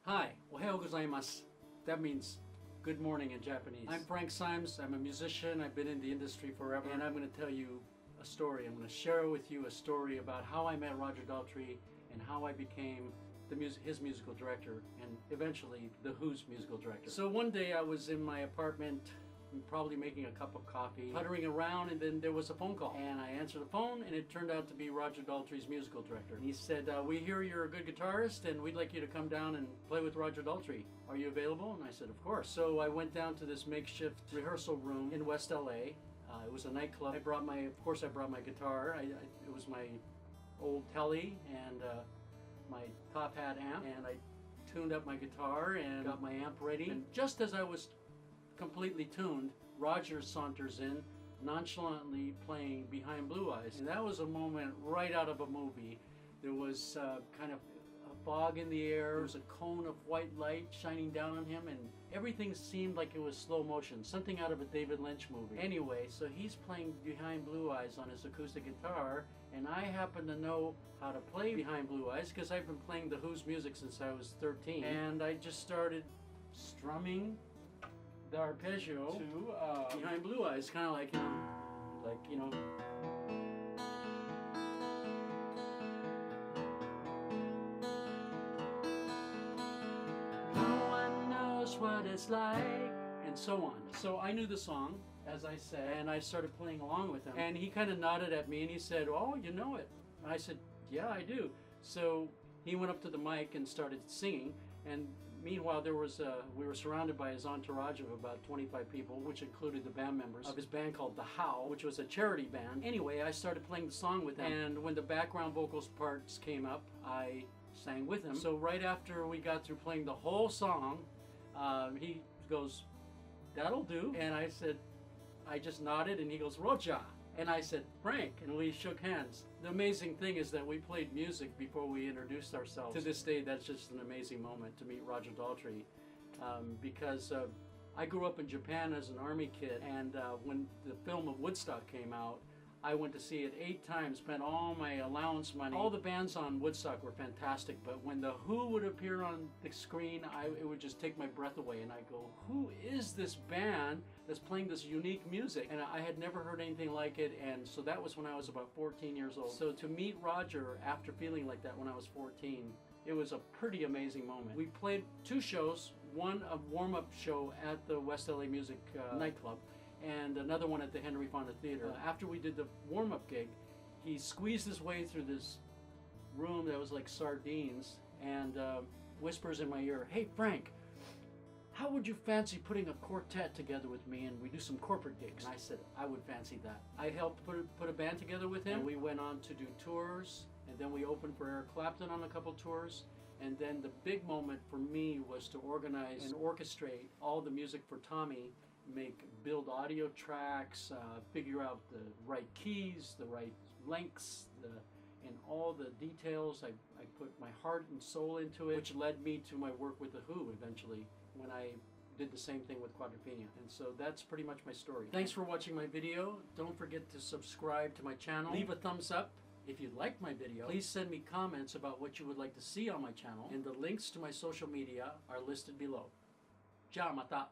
Hi, Ohayo Gozaimasu. That means good morning in Japanese. I'm Frank Symes. I'm a musician. I've been in the industry forever, and I'm going to tell you a story. I'm going to share with you a story about how I met Roger Daltrey and how I became his musical director and eventually The Who's musical director. So one day I was in my apartment, probably making a cup of coffee, puttering around, and then there was a phone call. And I answered the phone, and it turned out to be Roger Daltrey's musical director. And he said, we hear you're a good guitarist, and we'd like you to come down and play with Roger Daltrey. Are you available? And I said, of course. So I went down to this makeshift rehearsal room in West LA. It was a nightclub. Of course I brought my guitar. It was my old Telly and my top hat amp. And I tuned up my guitar and got my amp ready. And just as I was completely tuned, Roger saunters in, nonchalantly playing Behind Blue Eyes. And that was a moment right out of a movie. There was kind of a fog in the air, there was a cone of white light shining down on him, and everything seemed like it was slow motion, something out of a David Lynch movie. Anyway, so he's playing Behind Blue Eyes on his acoustic guitar, and I happen to know how to play Behind Blue Eyes because I've been playing The Who's music since I was 13. And I just started strumming the arpeggio to Behind Blue Eyes, kind of like, you know, no one knows what it's like, and so on. So I knew the song, as I said, and I started playing along with him. And he kind of nodded at me and he said, "Oh, you know it." And I said, "Yeah, I do." So he went up to the mic and started singing. And meanwhile, we were surrounded by his entourage of about 25 people, which included the band members of his band called The How, which was a charity band. Anyway, I started playing the song with him, and when the background vocals parts came up, I sang with him. So right after we got through playing the whole song, he goes, "That'll do." And I said, I just nodded, and he goes, "Roger." And I said, "Frank," and we shook hands. The amazing thing is that we played music before we introduced ourselves. To this day, that's just an amazing moment to meet Roger Daltrey, because I grew up in Japan as an army kid, and when the film of Woodstock came out, I went to see it 8 times, spent all my allowance money. All the bands on Woodstock were fantastic, but when The Who would appear on the screen, it would just take my breath away, and I go, who is this band that's playing this unique music? And I had never heard anything like it, and so that was when I was about 14 years old. So to meet Roger after feeling like that when I was 14, it was a pretty amazing moment. We played 2 shows, one a warm-up show at the West LA Music nightclub, and another one at the Henry Fonda Theater. After we did the warm-up gig, he squeezed his way through this room that was like sardines and whispers in my ear, "Hey Frank, how would you fancy putting a quartet together with me and we do some corporate gigs?" And I said, I would fancy that. I helped put a band together with him, and we went on to do tours, and then we opened for Eric Clapton on a couple tours. And then the big moment for me was to organize and orchestrate all the music for Tommy, build audio tracks, figure out the right keys, the right lengths, and all the details. I put my heart and soul into it, which led me to my work with The Who eventually, when I did the same thing with Quadrophenia. And so that's pretty much my story. Thanks for watching my video. Don't forget to subscribe to my channel. Leave a thumbs up if you liked my video. Please send me comments about what you would like to see on my channel, and the links to my social media are listed below. Ja, mata!